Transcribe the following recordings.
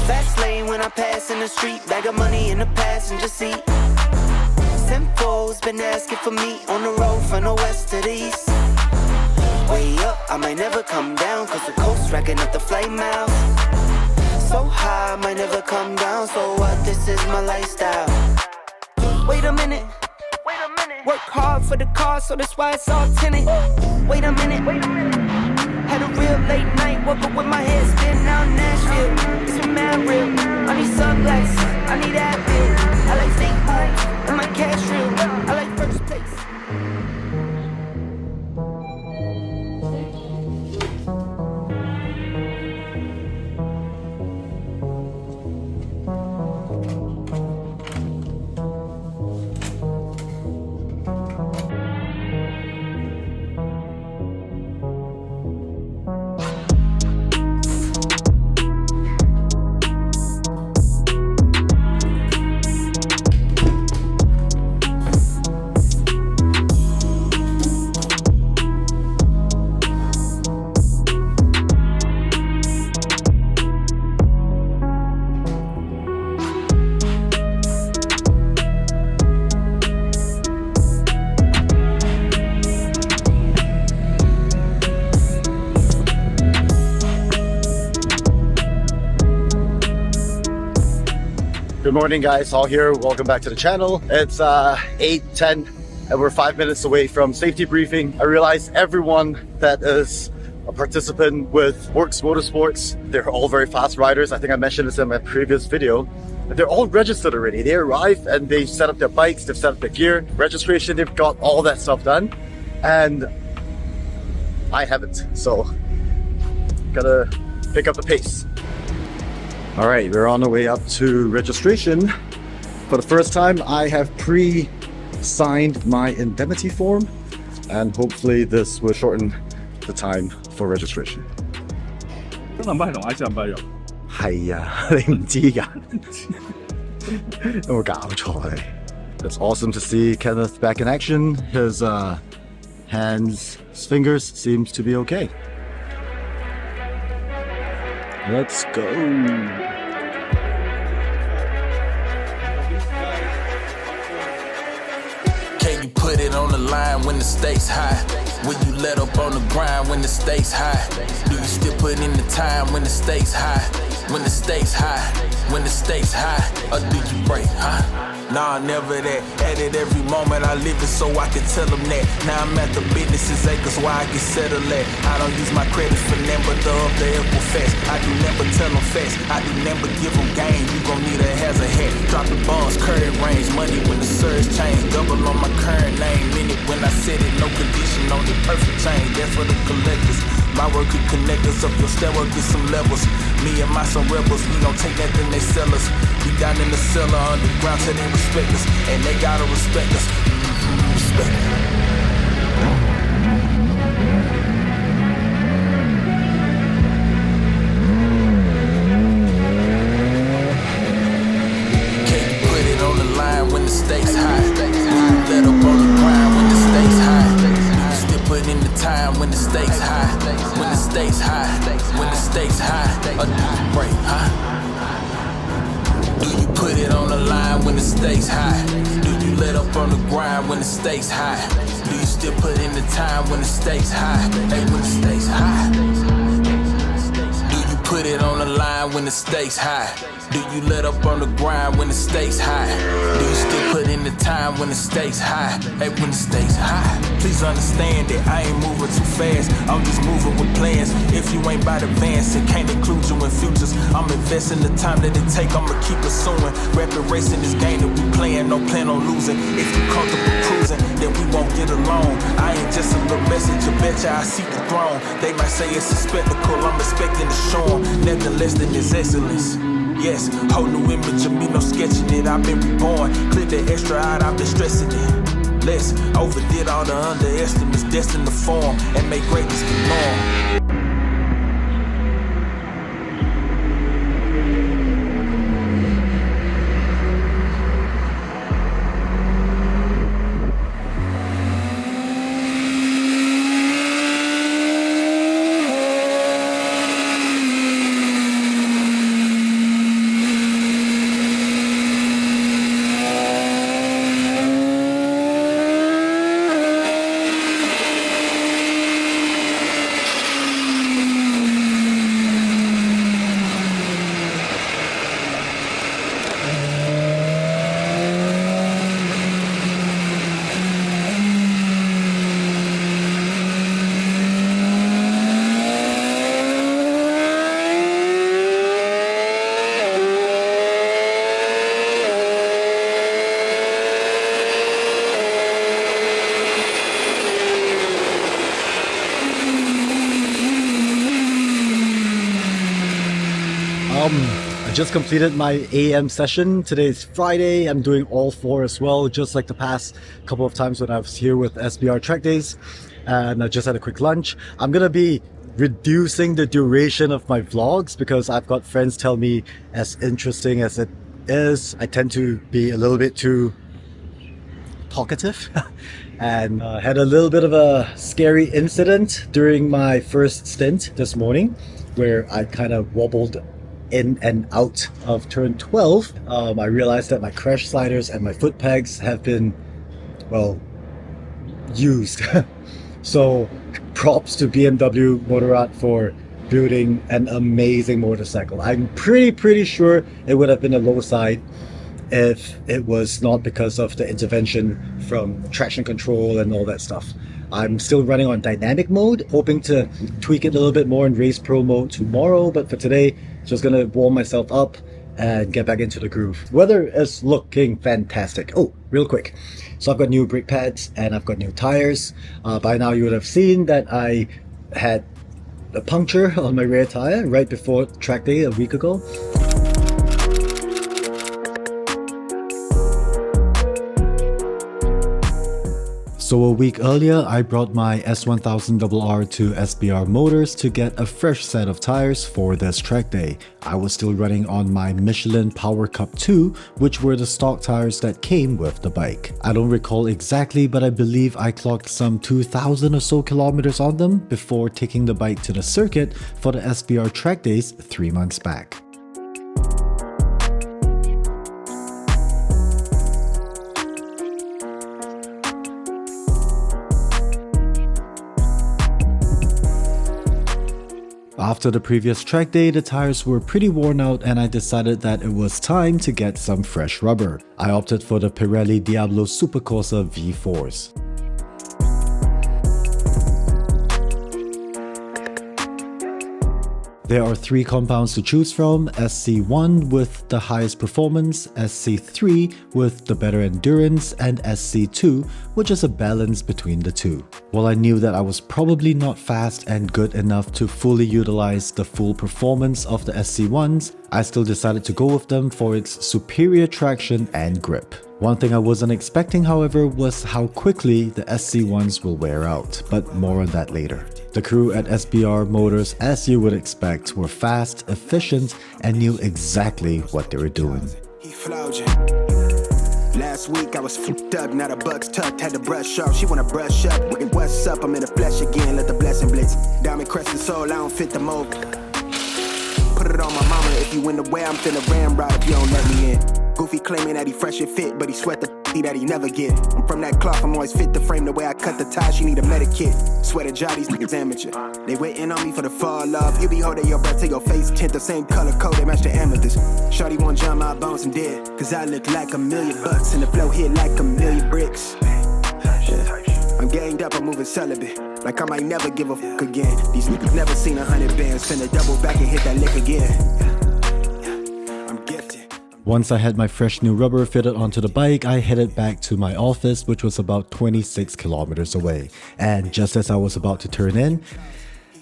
Fast lane when I pass in the street, bag of money in the passenger seat. Simcoe's been asking for me on the road from the west to the east. Way up, I might never come down, cause the coast racking up the flight miles. So high, I might never come down, so what, this is my lifestyle. Wait a minute, work hard for the car, so that's why it's all tinted. Wait a minute, had a real late night, woke up with my head spinning out in Nashville. It's been mad real, I need sunglasses, I need Advil. I like fake boots, and my cash real, I like first place. Good morning guys, all here, welcome back to the channel. It's 8:10 and we're 5 minutes away from safety briefing. I realize everyone that is a participant with Works Motorsports, they're all very fast riders. I think I mentioned this in my previous video. They're all registered already. They arrive and they set up their bikes, they've set up their gear, registration, they've got all that stuff done. And I haven't, so gotta pick up the pace. All right, we're on the way up to registration. For the first time, I have pre-signed my indemnity form, and hopefully this will shorten the time for registration. 中南北同 I 西南北有。係啊，你唔知㗎？有冇搞錯啊你？ It's awesome to see Kenneth back in action. His hands, his fingers seems to be okay. Let's go. Can you put it on the line when the stakes high? Will you let up on the grind when the stakes high? Do you still put in the time when the stakes high? When the stakes high? When the stakes high? Or do you break, huh? Nah, never that. At it every moment I live it so I can tell them that. Now I'm at the business acres where I can settle at. I don't use my credit for them but the Equifax. I do never tell them facts. I do never give them game. You gon' need a hazard hat. Drop the bombs, current range. Money when the surge change. Double on my current name. Minute when I said it, no condition on the perfect change. That's for the collectors. My work could connect us up your stairwell, get some levels. Me and my son rebels, we gon' take that then they sell us. We down in the cellar underground till they respect us. And they gotta respect us. Respect us. Can you put it on the line when the stakes high? Let up on the grind when the stakes high. Still put in the time when the stakes high. When the stakes high. When the stakes high. Or do you break, huh? Do you put it on the line when the stakes high? Do you let up on the grind when the stakes high? Do you still put in the time when the stakes high? Hey, when the stakes high? Do you put it on the line when the stakes high? Do you let up on the grind when the stakes high? Do you still put in the time when the stakes high? Hey, when the stakes high? Please understand that I ain't moving too fast. I'm just moving with plans. If you ain't about advancing, can't include you in futures. I'm investing the time that it take, I'ma keep pursuing. Rapid racing this game that we playing, no plan on losing. If you comfortable cruising, then we won't get along. I ain't just a little messenger, betcha I seek the throne. They might say it's a spectacle, I'm expecting to show 'em nothing less than this excellence. Yes, whole new image of me, no sketching it. I've been reborn, clear the extra out, I've been stressing it. Less, overdid all the underestimates, destined to form and make greatness the norm. I just completed my AM session. Today is Friday. I'm doing all four as well, just like the past couple of times when I was here with SBR Trackdays. And I just had a quick lunch. I'm gonna be reducing the duration of my vlogs because I've got friends tell me, as interesting as it is, I tend to be a little bit too talkative. And had a little bit of a scary incident during my first stint this morning where I kind of wobbled in and out of turn 12. I realized that my crash sliders and my foot pegs have been, well, used. So props to BMW Motorrad for building an amazing motorcycle. I'm pretty sure it would have been a low side if it was not because of the intervention from traction control and all that stuff. I'm still running on dynamic mode, hoping to tweak it a little bit more in race pro mode tomorrow, but for today, just gonna warm myself up and get back into the groove. Weather is looking fantastic. Oh, real quick. So I've got new brake pads and I've got new tires. By now you would have seen that I had a puncture on my rear tire right before track day a week ago. So a week earlier, I brought my S1000RR to SBR Motors to get a fresh set of tires for this track day. I was still running on my Michelin Power Cup 2, which were the stock tires that came with the bike. I don't recall exactly, but I believe I clocked some 2,000 or so kilometers on them before taking the bike to the circuit for the SBR Trackdays 3 months back. After the previous track day, the tires were pretty worn out and I decided that it was time to get some fresh rubber. I opted for the Pirelli Diablo Supercorsa V4s. There are 3 compounds to choose from: SC1 with the highest performance, SC3 with the better endurance, and SC2, which is a balance between the two. While I knew that I was probably not fast and good enough to fully utilize the full performance of the SC1s, I still decided to go with them for its superior traction and grip. One thing I wasn't expecting, however, was how quickly the SC1s will wear out, but more on that later. The crew at SBR Motors, as you would expect, were fast, efficient, and knew exactly what they were doing. Last week I was flipped up, now the bugs tucked, had to brush off. She wanna brush up, what's up? I'm in the flesh again, let the blessing blitz. Diamond crescent soul, I don't fit the mold. Put it on my mama, if you in the way, I'm finna ramrod if you don't let me in. Goofy claiming that he fresh and fit, but he sweat the that he never get. I'm from that cloth, I'm always fit to frame. The way I cut the tie, she need a medikit. Swear to job, these niggas amateur. They waiting on me for the fall off. You be holding your breath till your face tint the same color code, they match the amethyst. Shorty won't jump my bones and dead, cause I look like $1,000,000 and the flow hit like 1,000,000 bricks. Yeah. I'm ganged up, I'm moving celibate, like I might never give a fuck again. These niggas never seen 100 bands, finna double back and hit that lick again. Once I had my fresh new rubber fitted onto the bike, I headed back to my office, which was about 26 kilometers away. And just as I was about to turn in,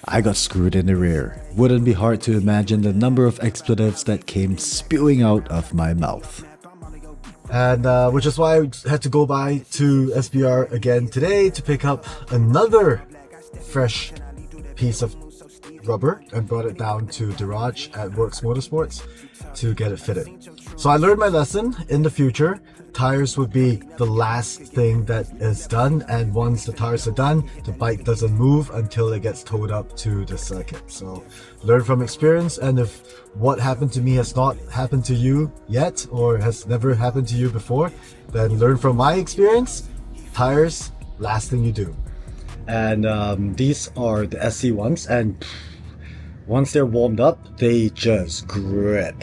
I got screwed in the rear. Wouldn't be hard to imagine the number of expletives that came spewing out of my mouth. And which is why I had to go by to SBR again today to pick up another fresh piece of rubber and brought it down to the garage at Works Motorsports to get it fitted. So I learned my lesson. In the future, tires would be the last thing that is done, and once the tires are done, the bike doesn't move until it gets towed up to the circuit. So learn from experience, and if what happened to me has not happened to you yet or has never happened to you before, then learn from my experience. Tires, last thing you do. And these are the SC1s, and once they're warmed up, they just grip.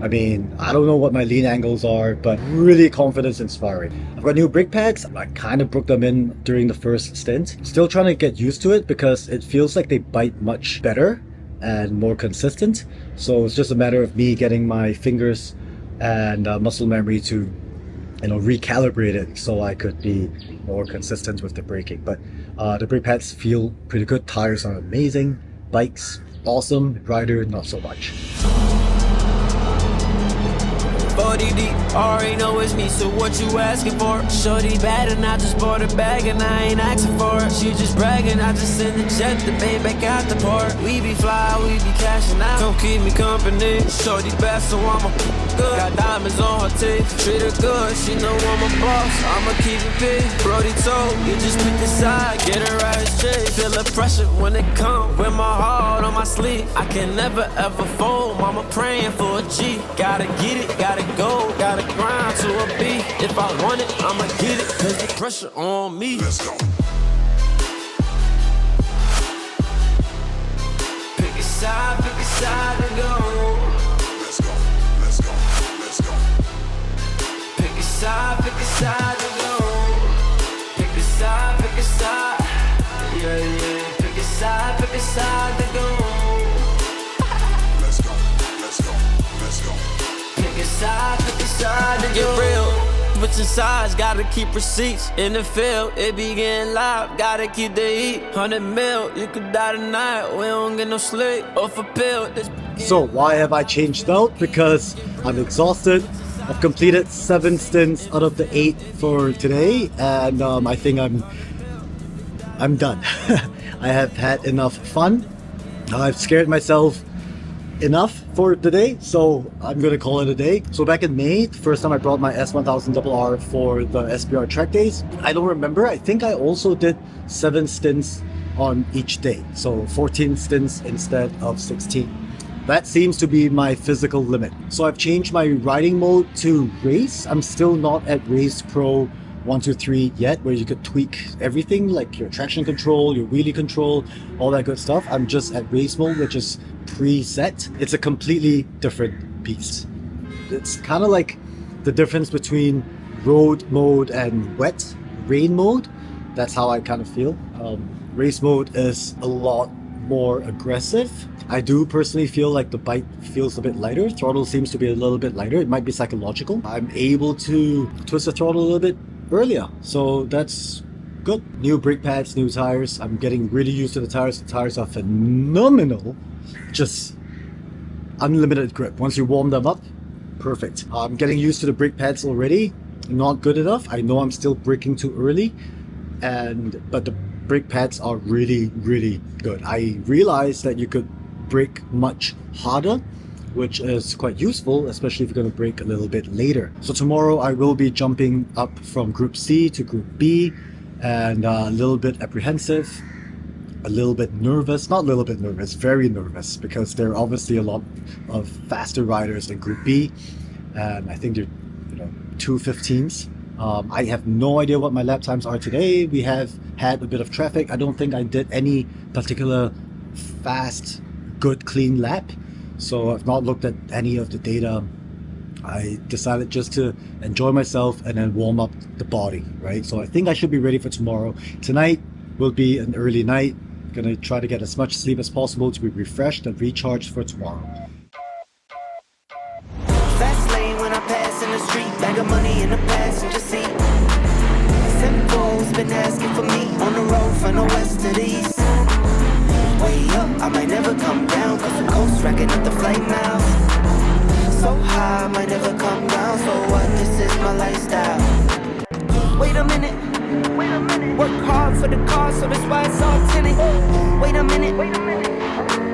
I mean, I don't know what my lean angles are, but really confidence inspiring. I've got new brake pads. I kind of broke them in during the first stint. Still trying to get used to it because it feels like they bite much better and more consistent. So it's just a matter of me getting my fingers and muscle memory to, recalibrate it so I could be more consistent with the braking. But the brake pads feel pretty good. Tires are amazing. Bikes, awesome. Rider, not so much. 40 deep, already know it's me, so what you asking for? Shorty bad and I just bought a bag and I ain't asking for it. She just bragging, I just send the jet to pay back out the port. We be fly, we be cashing out, come keep me company. Shorty bad, so I'm a good. Got diamonds on her teeth, treat her good, she know I'm a boss, I'ma keep it big. Brody told, you just pick a side, get her right straight. Feel the pressure when it come, with my heart on my sleeve. I can never ever fold, mama praying for a G. Gotta get it, gotta go, gotta grind to a beat. If I want it, I'ma get it, cause the pressure on me. Let's go. Pick a side and go. Let's go. Let's go. Let's go. Pick a side and go. Pick a side. Yeah, yeah. Pick a side and go. Let's go. Let's go. Let's go. Pick a side to get real. Switching sides, gotta keep receipts. In the field, it be getting live, gotta keep the heat. 100 mil, you could die tonight, we don't get no sleep. Off a pill, this. So why have I changed out? Because I'm exhausted. I've completed 7 stints out of the 8 for today, and I think I'm done. I have had enough fun. I've scared myself enough for today, so I'm gonna call it a day. So back in May, the first time I brought my S1000RR for the SBR Trackdays. I don't remember, I think I also did 7 stints on each day, so 14 stints instead of 16. That seems to be my physical limit. So I've changed my riding mode to race. I'm still not at Race Pro 123 yet, where you could tweak everything like your traction control, your wheelie control, all that good stuff. I'm just at race mode, which is preset. It's a completely different beast. It's kind of like the difference between road mode and wet rain mode. That's how I kind of feel. Race mode is a lot more aggressive. I do personally feel like the bike feels a bit lighter. Throttle seems to be a little bit lighter. It might be psychological. I'm able to twist the throttle a little bit earlier, so that's good. New brake pads, new tires. I'm getting really used to the tires. The tires are phenomenal. Just unlimited grip. Once you warm them up, perfect. I'm getting used to the brake pads already. Not good enough. I know I'm still braking too early, but the brake pads are really, really good. I realized that you could brake much harder, which is quite useful, especially if you're going to brake a little bit later. So tomorrow I will be jumping up from Group C to Group B, and a little bit apprehensive, a little bit nervous, not a little bit nervous, very nervous, because there are obviously a lot of faster riders in Group B, and I think they're 2:15s. I have no idea what my lap times are today. We have had a bit of traffic. I don't think I did any particular fast, good, clean lap. So I've not looked at any of the data. I decided just to enjoy myself and then warm up the body, right? So I think I should be ready for tomorrow. Tonight will be an early night. Gonna try to get as much sleep as possible to be refreshed and recharged for tomorrow. Fast lane when I pass in the street, bag of money in the passenger seat. Simcoe's been asking for me on the road from the west to the east. Way up, I might never come down, cause the coast racking up the flight miles. So high, I might never come down, so what, this is my lifestyle. Wait a minute, work hard for the car, so that's why it's all tinted. Wait a minute,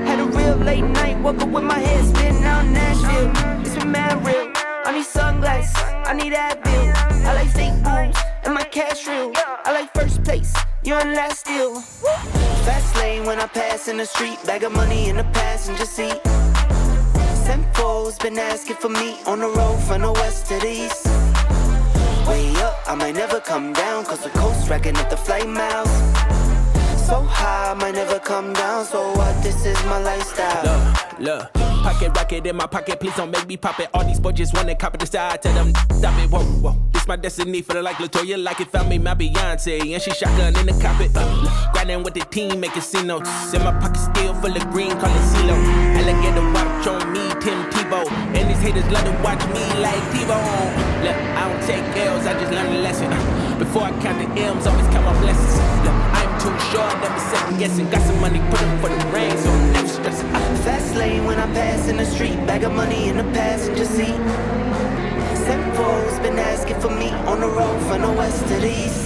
had a real late night, woke up with my head spinning out in Nashville. It's been mad real, I need sunglasses, I need Advil. I like fake boobs, and my cash real. I like first place, you're in last deal. Fast lane when I pass in the street, bag of money in the passenger seat. Simcoe's been asking for me on the road from the west to the east. Way up, I might never come down, cause the coast racking up the flight miles. So high, I might never come down, so what, this is my lifestyle. Look, pocket rocket in my pocket, please don't make me pop it. All these boys just wanna copy the side, tell them stop it, whoa. This my destiny, feeling like Latoya, like it found me my Beyonce, and she shotgun in the cockpit. Grinding with the team, making C-notes. In my pocket still full of green, call it CeeLo. Alligator watch on me, Tim Tebow. And these haters love to watch me like T-Bone. Look, I don't take L's, I just learned a lesson. Before I count the M's, always count my blessings. Look, I'm too sure, never second guessing. Got some money, put up for the rain, so I'm never stressing. Fast lane when I pass in the street, bag of money in the passenger seat. Sepang's been asking for me on the road from the west to the east.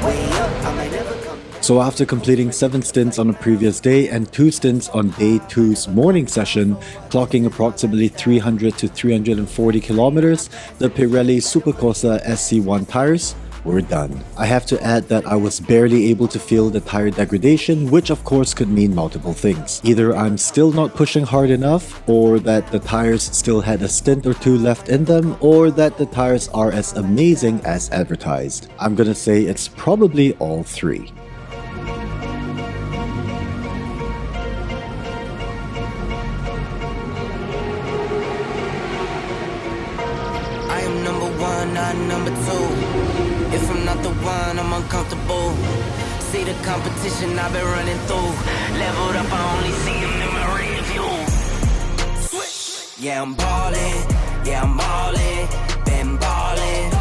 Way up, I might never come. So after completing 7 stints on the previous day and 2 stints on day 2's morning session, clocking approximately 300 to 340 kilometers, the Pirelli Supercorsa SC1 tires were done. I have to add that I was barely able to feel the tire degradation, which of course could mean multiple things. Either I'm still not pushing hard enough, or that the tires still had a stint or 2 left in them, or that the tires are as amazing as advertised. I'm gonna say it's probably all 3. I am number one, not number 2. If I'm not the one, I'm uncomfortable. See the competition I've been running through. Leveled up, I only see them in my rear view. Switch. Yeah, I'm ballin'. Yeah, I'm ballin'. Been ballin'.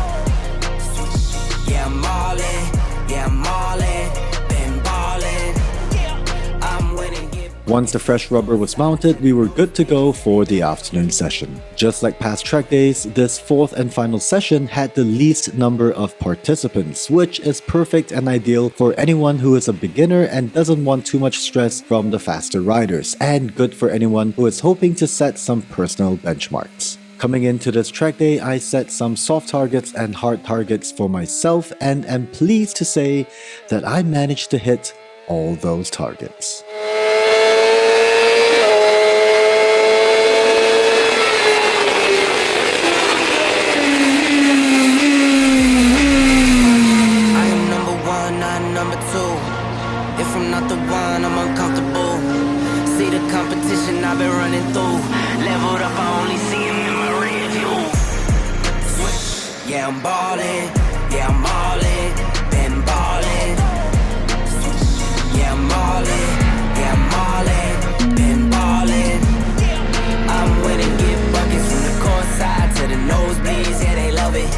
Switch. Yeah, I'm ballin'. Yeah, I'm ballin'. Been ballin'. I'm winning. Once the fresh rubber was mounted, we were good to go for the afternoon session. Just like past track days, this 4th and final session had the least number of participants, which is perfect and ideal for anyone who is a beginner and doesn't want too much stress from the faster riders, and good for anyone who is hoping to set some personal benchmarks. Coming into this track day, I set some soft targets and hard targets for myself, and am pleased to say that I managed to hit all those targets. If I'm not the one, I'm uncomfortable. See the competition I've been running through. Leveled up, I only see them in my rear view. Switch. Yeah, I'm ballin'. Yeah, I'm ballin'. Been ballin'. Switch. Yeah, I'm ballin'. Yeah, I'm ballin'. Been ballin'. I'm winning, get buckets from the court side to the nosebleeds. Yeah, they love it.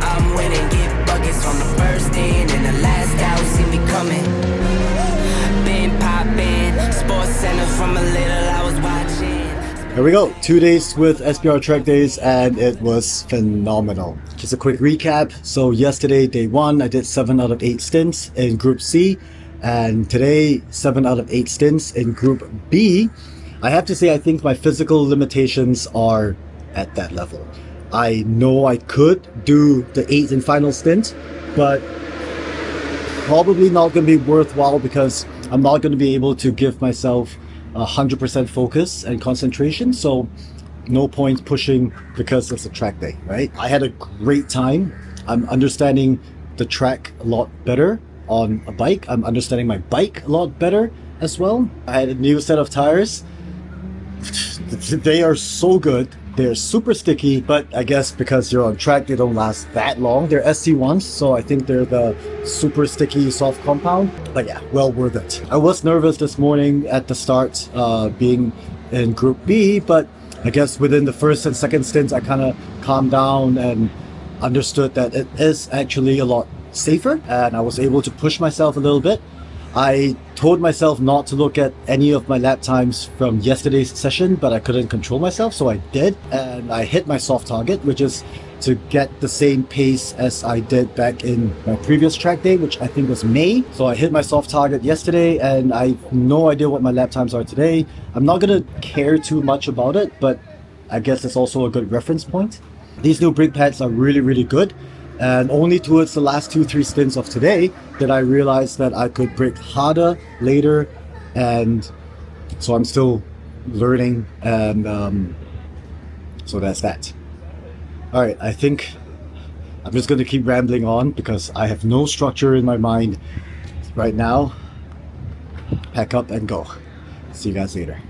I'm winning, get buckets from the first in and the last out. See me coming. Been poppin'. Sports Center from a little I was watching. Here we go, 2 days with SBR Trackdays, and it was phenomenal. Just a quick recap. So yesterday, day 1, I did 7 out of 8 stints in Group C, and today 7 out of 8 stints in Group B. I have to say, I think my physical limitations are at that level. I know I could do the 8th and final stint, but probably not going to be worthwhile because I'm not going to be able to give myself 100% focus and concentration. So no point pushing because it's a track day, right? I had a great time. I'm understanding the track a lot better on a bike. I'm understanding my bike a lot better as well. I had a new set of tires. They are so good. They're super sticky, but I guess because you're on track, they don't last that long. They're SC1s, so I think they're the super sticky soft compound. But yeah, well worth it. I was nervous this morning at the start, being in Group B, but I guess within the first and second stints, I kind of calmed down and understood that it is actually a lot safer, and I was able to push myself a little bit. I told myself not to look at any of my lap times from yesterday's session, but I couldn't control myself, so I did, and I hit my soft target, which is to get the same pace as I did back in my previous track day, which I think was May. So I hit my soft target yesterday, and I have no idea what my lap times are today. I'm not gonna care too much about it, but I guess it's also a good reference point. These new brake pads are really, really good. And only towards the last 2-3 stints of today did I realize that I could brake harder later, and so I'm still learning, and so that's that. Alright, I think I'm just going to keep rambling on because I have no structure in my mind right now. Pack up and go. See you guys later.